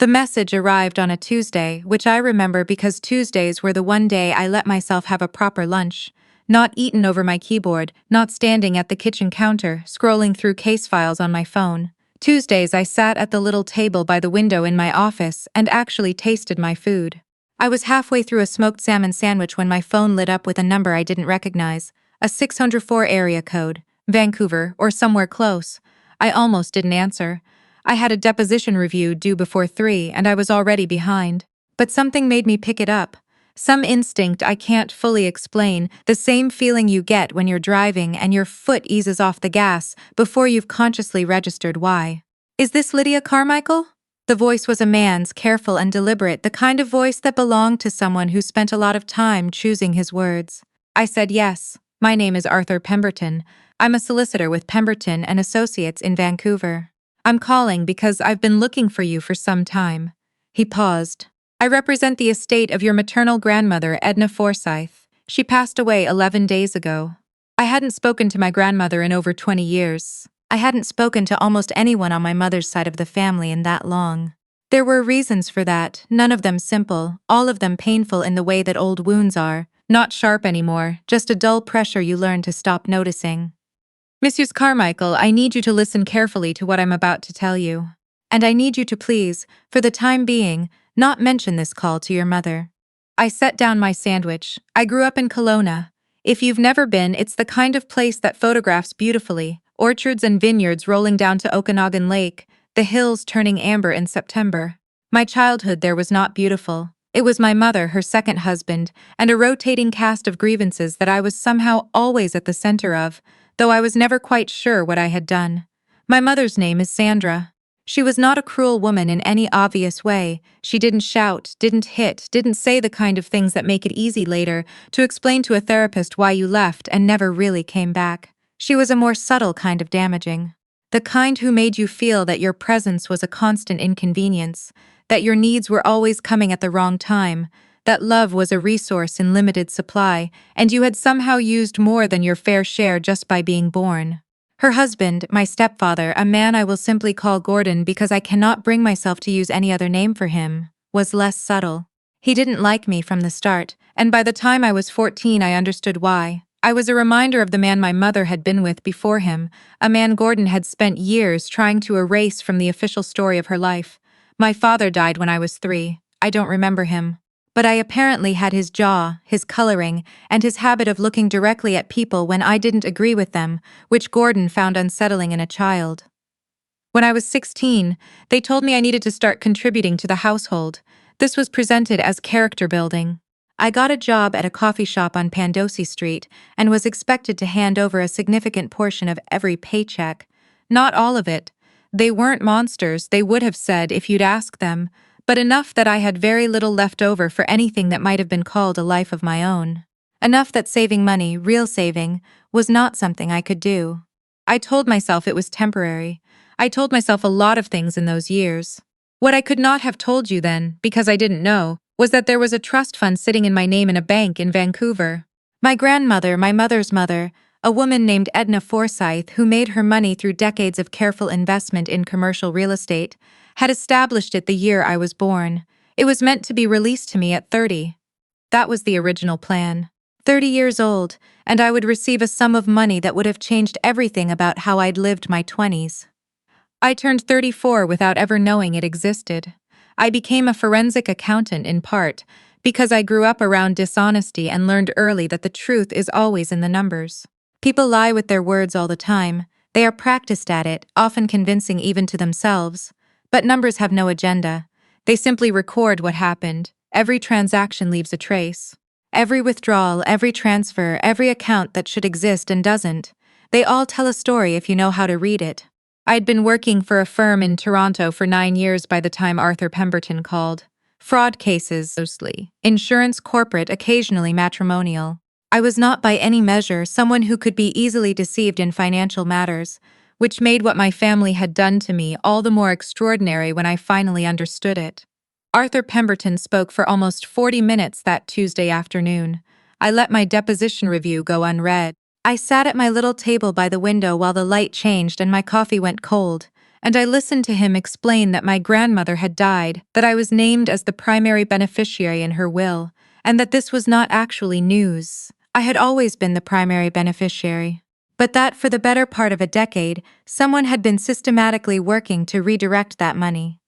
The message arrived on a Tuesday, which I remember because Tuesdays were the one day I let myself have a proper lunch. Not eaten over my keyboard, not standing at the kitchen counter, scrolling through case files on my phone. Tuesdays I sat at the little table by the window in my office and actually tasted my food. I was halfway through a smoked salmon sandwich when my phone lit up with a number I didn't recognize, a 604 area code, Vancouver, or somewhere close. I almost didn't answer. I had a deposition review due before 3 and I was already behind. But something made me pick it up. Some instinct I can't fully explain, the same feeling you get when you're driving and your foot eases off the gas before you've consciously registered why. "Is this Lydia Carmichael?" The voice was a man's, careful and deliberate, the kind of voice that belonged to someone who spent a lot of time choosing his words. I said yes. "My name is Arthur Pemberton. I'm a solicitor with Pemberton and Associates in Vancouver. I'm calling because I've been looking for you for some time." He paused. "I represent the estate of your maternal grandmother, Edna Forsyth. She passed away 11 days ago." I hadn't spoken to my grandmother in over 20 years. I hadn't spoken to almost anyone on my mother's side of the family in that long. There were reasons for that, none of them simple, all of them painful in the way that old wounds are, not sharp anymore, just a dull pressure you learn to stop noticing. "Mrs. Carmichael, I need you to listen carefully to what I'm about to tell you. And I need you to please, for the time being, not mention this call to your mother." I set down my sandwich. I grew up in Kelowna. If you've never been, it's the kind of place that photographs beautifully, orchards and vineyards rolling down to Okanagan Lake, the hills turning amber in September. My childhood there was not beautiful. It was my mother, her second husband, and a rotating cast of grievances that I was somehow always at the center of, though I was never quite sure what I had done. My mother's name is Sandra. She was not a cruel woman in any obvious way. She didn't shout, didn't hit, didn't say the kind of things that make it easy later to explain to a therapist why you left and never really came back. She was a more subtle kind of damaging. The kind who made you feel that your presence was a constant inconvenience, that your needs were always coming at the wrong time, that love was a resource in limited supply, and you had somehow used more than your fair share just by being born. Her husband, my stepfather, a man I will simply call Gordon because I cannot bring myself to use any other name for him, was less subtle. He didn't like me from the start, and by the time I was 14 I understood why. I was a reminder of the man my mother had been with before him, a man Gordon had spent years trying to erase from the official story of her life. My father died when I was 3. I don't remember him. But I apparently had his jaw, his coloring, and his habit of looking directly at people when I didn't agree with them, which Gordon found unsettling in a child. When I was 16, they told me I needed to start contributing to the household. This was presented as character building. I got a job at a coffee shop on Pandosy Street and was expected to hand over a significant portion of every paycheck. Not all of it. They weren't monsters, they would have said if you'd asked them, but enough that I had very little left over for anything that might have been called a life of my own. Enough that saving money, real saving, was not something I could do. I told myself it was temporary. I told myself a lot of things in those years. What I could not have told you then, because I didn't know, was that there was a trust fund sitting in my name in a bank in Vancouver. My grandmother, my mother's mother, a woman named Edna Forsyth who made her money through decades of careful investment in commercial real estate, had established it the year I was born. It was meant to be released to me at 30. That was the original plan. 30 years old, and I would receive a sum of money that would have changed everything about how I'd lived my 20s. I turned 34 without ever knowing it existed. I became a forensic accountant in part because I grew up around dishonesty and learned early that the truth is always in the numbers. People lie with their words all the time. They are practiced at it, often convincing even to themselves. But numbers have no agenda. They simply record what happened. Every transaction leaves a trace. Every withdrawal, every transfer, every account that should exist and doesn't. They all tell a story if you know how to read it. I'd been working for a firm in Toronto for 9 years by the time Arthur Pemberton called. Fraud cases, mostly. Insurance, corporate, occasionally matrimonial. I was not by any measure someone who could be easily deceived in financial matters, which made what my family had done to me all the more extraordinary when I finally understood it. Arthur Pemberton spoke for almost 40 minutes that Tuesday afternoon. I let my deposition review go unread. I sat at my little table by the window while the light changed and my coffee went cold, and I listened to him explain that my grandmother had died, that I was named as the primary beneficiary in her will, and that this was not actually news. I had always been the primary beneficiary. But that for the better part of a decade, someone had been systematically working to redirect that money.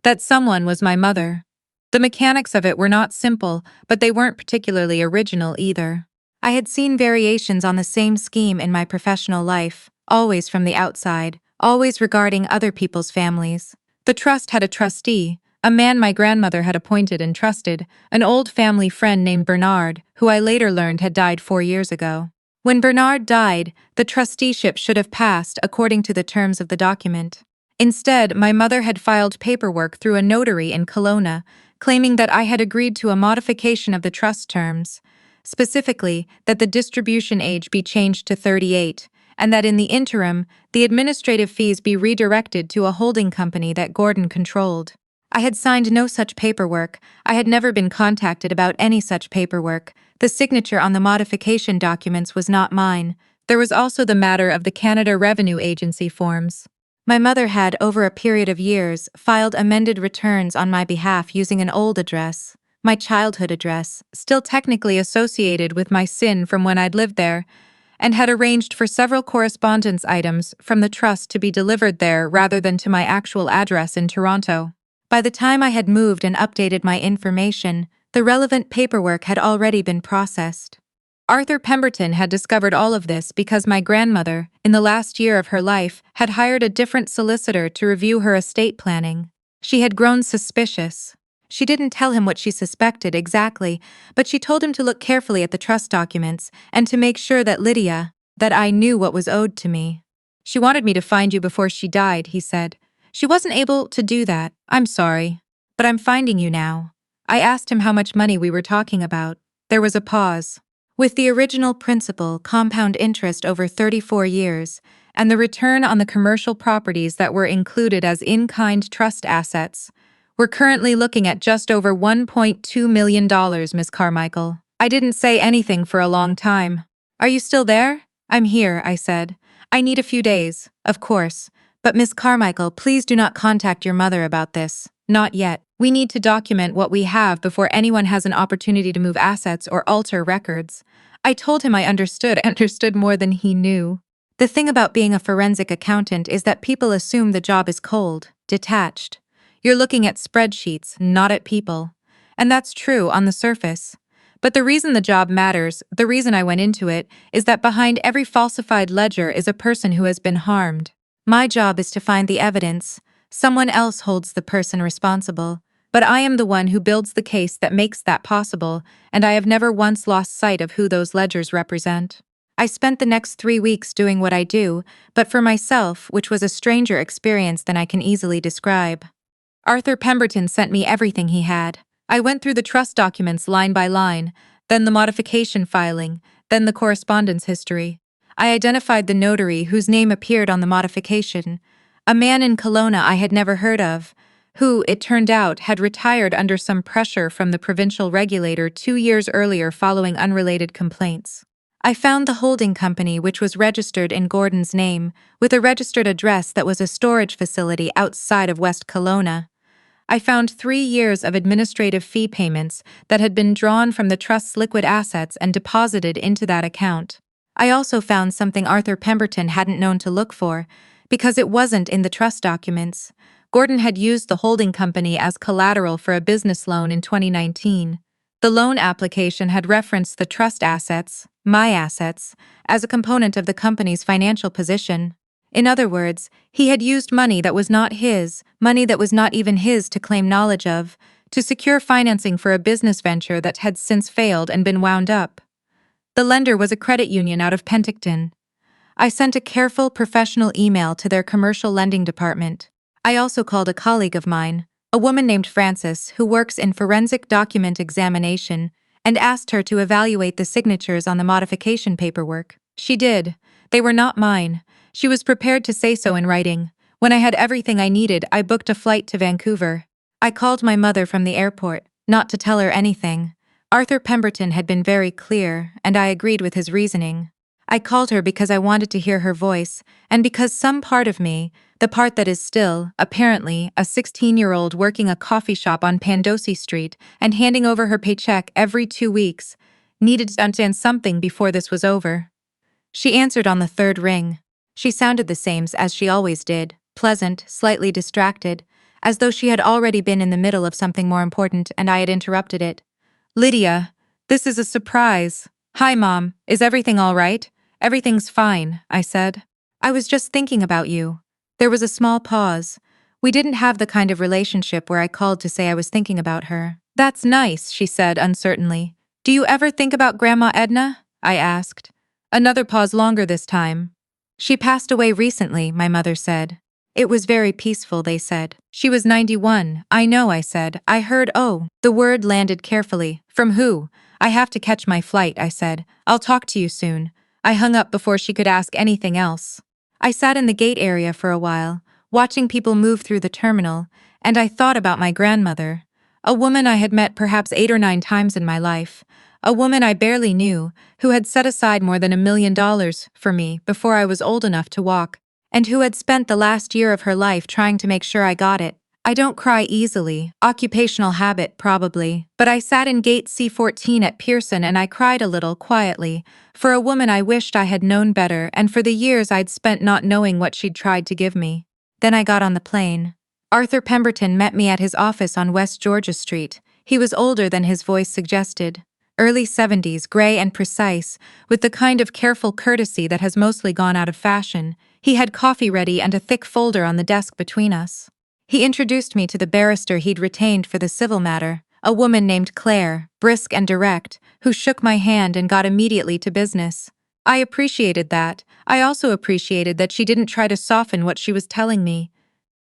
That someone was my mother. The mechanics of it were not simple, but they weren't particularly original either. I had seen variations on the same scheme in my professional life, always from the outside, always regarding other people's families. The trust had a trustee, a man my grandmother had appointed and trusted, an old family friend named Bernard, who I later learned had died 4 years ago. When Bernard died, the trusteeship should have passed according to the terms of the document. Instead, my mother had filed paperwork through a notary in Kelowna, claiming that I had agreed to a modification of the trust terms, specifically that the distribution age be changed to 38, and that in the interim, the administrative fees be redirected to a holding company that Gordon controlled. I had signed no such paperwork. I had never been contacted about any such paperwork. The signature on the modification documents was not mine. There was also the matter of the Canada Revenue Agency forms. My mother had, over a period of years, filed amended returns on my behalf using an old address, my childhood address, still technically associated with my sin from when I'd lived there, and had arranged for several correspondence items from the trust to be delivered there rather than to my actual address in Toronto. By the time I had moved and updated my information, the relevant paperwork had already been processed. Arthur Pemberton had discovered all of this because my grandmother, in the last year of her life, had hired a different solicitor to review her estate planning. She had grown suspicious. She didn't tell him what she suspected exactly, but she told him to look carefully at the trust documents and to make sure that I knew what was owed to me. She wanted me to find you before she died, he said. She wasn't able to do that. I'm sorry. But I'm finding you now. I asked him how much money we were talking about. There was a pause. With the original principal, compound interest over 34 years, and the return on the commercial properties that were included as in-kind trust assets, we're currently looking at just over $1.2 million, Miss Carmichael. I didn't say anything for a long time. Are you still there? I'm here, I said. I need a few days, of course. But Miss Carmichael, please do not contact your mother about this. Not yet. We need to document what we have before anyone has an opportunity to move assets or alter records. I told him I understood more than he knew. The thing about being a forensic accountant is that people assume the job is cold, detached. You're looking at spreadsheets, not at people. And that's true on the surface. But the reason the job matters, the reason I went into it, is that behind every falsified ledger is a person who has been harmed. My job is to find the evidence. Someone else holds the person responsible. But I am the one who builds the case that makes that possible, and I have never once lost sight of who those ledgers represent. I spent the next 3 weeks doing what I do, but for myself, which was a stranger experience than I can easily describe. Arthur Pemberton sent me everything he had. I went through the trust documents line by line, then the modification filing, then the correspondence history. I identified the notary whose name appeared on the modification, a man in Kelowna I had never heard of, who, it turned out, had retired under some pressure from the provincial regulator 2 years earlier following unrelated complaints. I found the holding company which was registered in Gordon's name, with a registered address that was a storage facility outside of West Kelowna. I found 3 years of administrative fee payments that had been drawn from the trust's liquid assets and deposited into that account. I also found something Arthur Pemberton hadn't known to look for, because it wasn't in the trust documents. Gordon had used the holding company as collateral for a business loan in 2019. The loan application had referenced the trust assets, my assets, as a component of the company's financial position. In other words, he had used money that was not his, money that was not even his to claim knowledge of, to secure financing for a business venture that had since failed and been wound up. The lender was a credit union out of Penticton. I sent a careful, professional email to their commercial lending department. I also called a colleague of mine, a woman named Frances, who works in forensic document examination, and asked her to evaluate the signatures on the modification paperwork. She did. They were not mine. She was prepared to say so in writing. When I had everything I needed, I booked a flight to Vancouver. I called my mother from the airport, not to tell her anything. Arthur Pemberton had been very clear, and I agreed with his reasoning. I called her because I wanted to hear her voice, and because some part of me, the part that is still, apparently, a 16-year-old working a coffee shop on Pandosi Street and handing over her paycheck every 2 weeks, needed to understand something before this was over. She answered on the third ring. She sounded the same as she always did, pleasant, slightly distracted, as though she had already been in the middle of something more important and I had interrupted it. "Lydia, this is a surprise." "Hi, Mom. Is everything all right?" "Everything's fine," I said. "I was just thinking about you." There was a small pause. We didn't have the kind of relationship where I called to say I was thinking about her. "That's nice," she said uncertainly. "Do you ever think about Grandma Edna?" I asked. Another pause, longer this time. "She passed away recently," my mother said. "It was very peaceful," they said. "She was 91. "I know," I said. "I heard." "Oh." The word landed carefully. "From who?" "I have to catch my flight," I said. "I'll talk to you soon." I hung up before she could ask anything else. I sat in the gate area for a while, watching people move through the terminal, and I thought about my grandmother. A woman I had met perhaps 8 or 9 times in my life. A woman I barely knew, who had set aside more than $1 million for me before I was old enough to walk, and who had spent the last year of her life trying to make sure I got it. I don't cry easily, occupational habit probably, but I sat in gate C14 at Pearson and I cried a little, quietly, for a woman I wished I had known better and for the years I'd spent not knowing what she'd tried to give me. Then I got on the plane. Arthur Pemberton met me at his office on West Georgia Street. He was older than his voice suggested. Early 70s, gray and precise, with the kind of careful courtesy that has mostly gone out of fashion. He had coffee ready and a thick folder on the desk between us. He introduced me to the barrister he'd retained for the civil matter, a woman named Claire, brisk and direct, who shook my hand and got immediately to business. I appreciated that. I also appreciated that she didn't try to soften what she was telling me.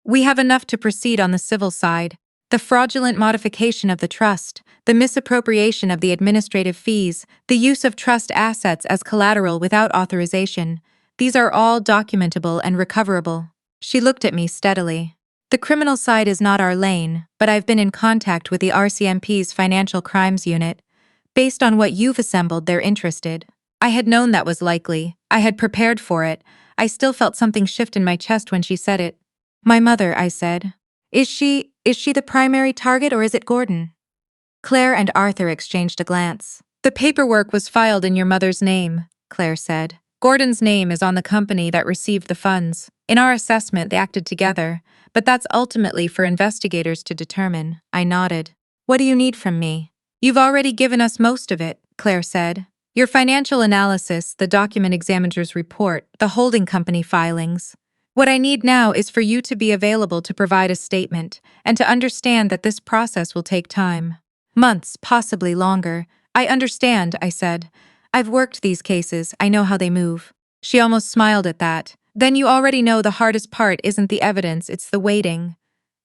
"We have enough to proceed on the civil side. The fraudulent modification of the trust, the misappropriation of the administrative fees, the use of trust assets as collateral without authorization, these are all documentable and recoverable." She looked at me steadily. "The criminal side is not our lane, but I've been in contact with the RCMP's Financial Crimes Unit. Based on what you've assembled, they're interested." I had known that was likely. I had prepared for it. I still felt something shift in my chest when she said it. "My mother," I said. Is she the primary target or is it Gordon?" Claire and Arthur exchanged a glance. "The paperwork was filed in your mother's name," Claire said. "Gordon's name is on the company that received the funds. In our assessment, they acted together, but that's ultimately for investigators to determine." I nodded. "What do you need from me?" "You've already given us most of it," Claire said. "Your financial analysis, the document examiner's report, the holding company filings. What I need now is for you to be available to provide a statement, and to understand that this process will take time. Months, possibly longer." "I understand," I said. "I've worked these cases, I know how they move." She almost smiled at that. "Then you already know the hardest part isn't the evidence, it's the waiting."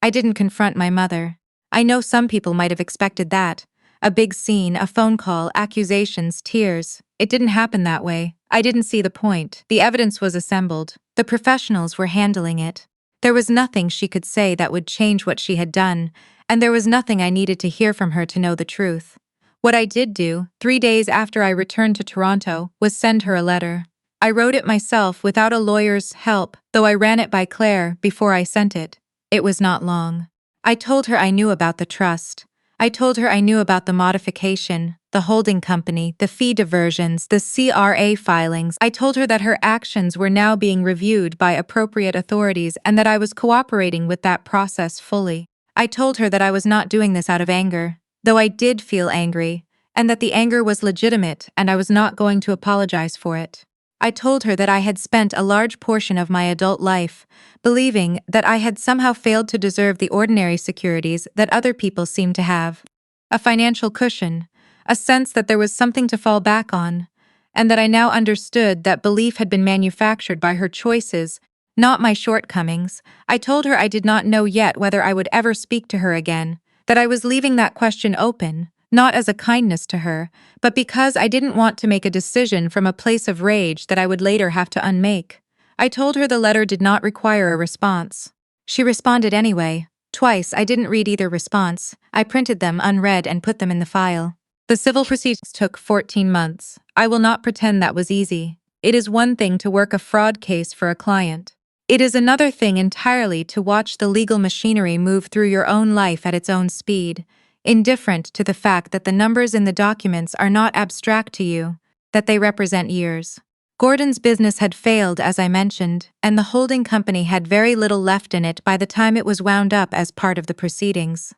I didn't confront my mother. I know some people might have expected that. A big scene, a phone call, accusations, tears. It didn't happen that way. I didn't see the point. The evidence was assembled. The professionals were handling it. There was nothing she could say that would change what she had done, and there was nothing I needed to hear from her to know the truth. What I did do, 3 days after I returned to Toronto, was send her a letter. I wrote it myself without a lawyer's help, though I ran it by Claire before I sent it. It was not long. I told her I knew about the trust. I told her I knew about the modification, the holding company, the fee diversions, the CRA filings. I told her that her actions were now being reviewed by appropriate authorities and that I was cooperating with that process fully. I told her that I was not doing this out of anger, though I did feel angry, and that the anger was legitimate and I was not going to apologize for it. I told her that I had spent a large portion of my adult life believing that I had somehow failed to deserve the ordinary securities that other people seemed to have. A financial cushion, a sense that there was something to fall back on, and that I now understood that belief had been manufactured by her choices, not my shortcomings. I told her I did not know yet whether I would ever speak to her again, that I was leaving that question open, not as a kindness to her, but because I didn't want to make a decision from a place of rage that I would later have to unmake. I told her the letter did not require a response. She responded anyway. Twice I didn't read either response. I printed them unread and put them in the file. The civil proceedings took 14 months. I will not pretend that was easy. It is one thing to work a fraud case for a client. It is another thing entirely to watch the legal machinery move through your own life at its own speed, indifferent to the fact that the numbers in the documents are not abstract to you, that they represent years. Gordon's business had failed, as I mentioned, and the holding company had very little left in it by the time it was wound up as part of the proceedings.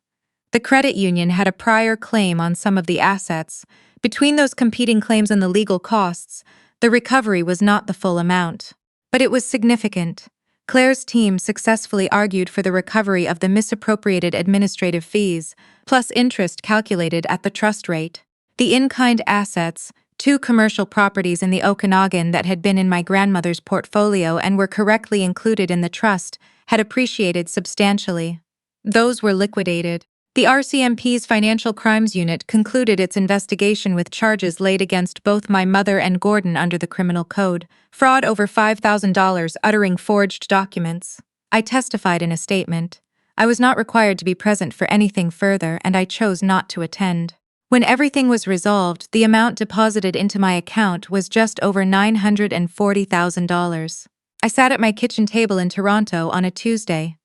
The credit union had a prior claim on some of the assets. Between those competing claims and the legal costs, the recovery was not the full amount. But it was significant. Claire's team successfully argued for the recovery of the misappropriated administrative fees, plus interest calculated at the trust rate. The in-kind assets, 2 commercial properties in the Okanagan that had been in my grandmother's portfolio and were correctly included in the trust, had appreciated substantially. Those were liquidated. The RCMP's Financial Crimes Unit concluded its investigation with charges laid against both my mother and Gordon under the criminal code, fraud over $5,000 uttering forged documents. I testified in a statement. I was not required to be present for anything further, and I chose not to attend. When everything was resolved, the amount deposited into my account was just over $940,000. I sat at my kitchen table in Toronto on a Tuesday.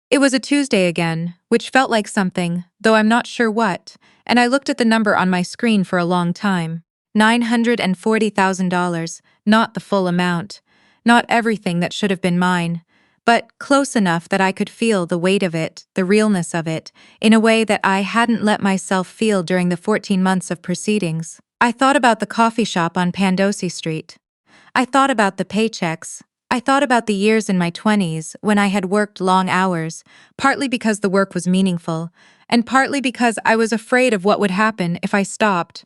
It was a Tuesday again, which felt like something, though I'm not sure what, and I looked at the number on my screen for a long time. $940,000, not the full amount, not everything that should have been mine, but close enough that I could feel the weight of it, the realness of it, in a way that I hadn't let myself feel during the 14 months of proceedings. I thought about the coffee shop on Pandosy Street. I thought about the paycheques. I thought about the years in my 20s when I had worked long hours, partly because the work was meaningful, and partly because I was afraid of what would happen if I stopped.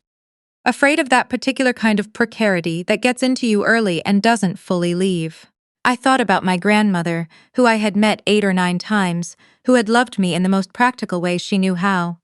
Afraid of that particular kind of precarity that gets into you early and doesn't fully leave. I thought about my grandmother, who I had met 8 or 9 times, who had loved me in the most practical way she knew how.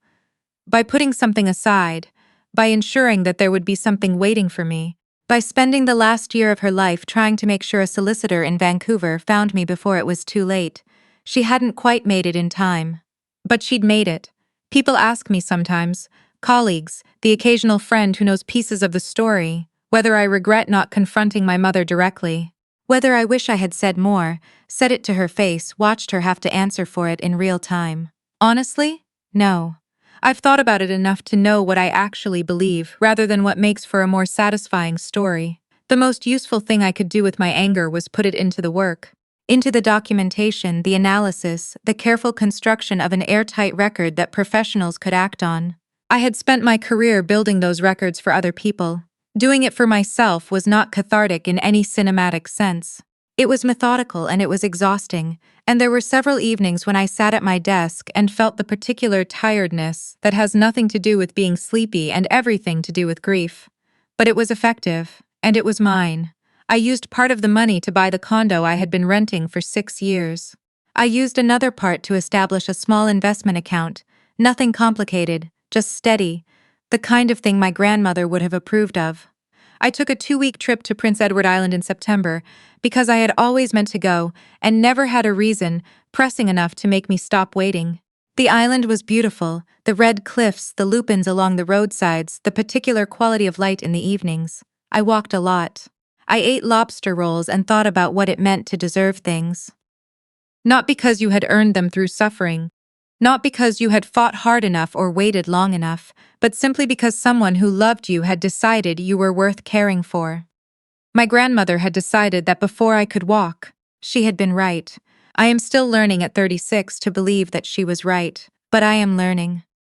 By putting something aside, by ensuring that there would be something waiting for me, by spending the last year of her life trying to make sure a solicitor in Vancouver found me before it was too late. She hadn't quite made it in time. But she'd made it. People ask me sometimes, colleagues, the occasional friend who knows pieces of the story, whether I regret not confronting my mother directly. Whether I wish I had said more, said it to her face, watched her have to answer for it in real time. Honestly? No. I've thought about it enough to know what I actually believe, rather than what makes for a more satisfying story. The most useful thing I could do with my anger was put it into the work. Into the documentation, the analysis, the careful construction of an airtight record that professionals could act on. I had spent my career building those records for other people. Doing it for myself was not cathartic in any cinematic sense. It was methodical and it was exhausting, and there were several evenings when I sat at my desk and felt the particular tiredness that has nothing to do with being sleepy and everything to do with grief. But it was effective, and it was mine. I used part of the money to buy the condo I had been renting for 6 years. I used another part to establish a small investment account, nothing complicated, just steady, the kind of thing my grandmother would have approved of. I took a 2-week trip to Prince Edward Island in September because I had always meant to go and never had a reason pressing enough to make me stop waiting. The island was beautiful, the red cliffs, the lupins along the roadsides, the particular quality of light in the evenings. I walked a lot. I ate lobster rolls and thought about what it meant to deserve things. Not because you had earned them through suffering, not because you had fought hard enough or waited long enough, but simply because someone who loved you had decided you were worth caring for. My grandmother had decided that before I could walk. She had been right. I am still learning at 36 to believe that she was right, but I am learning.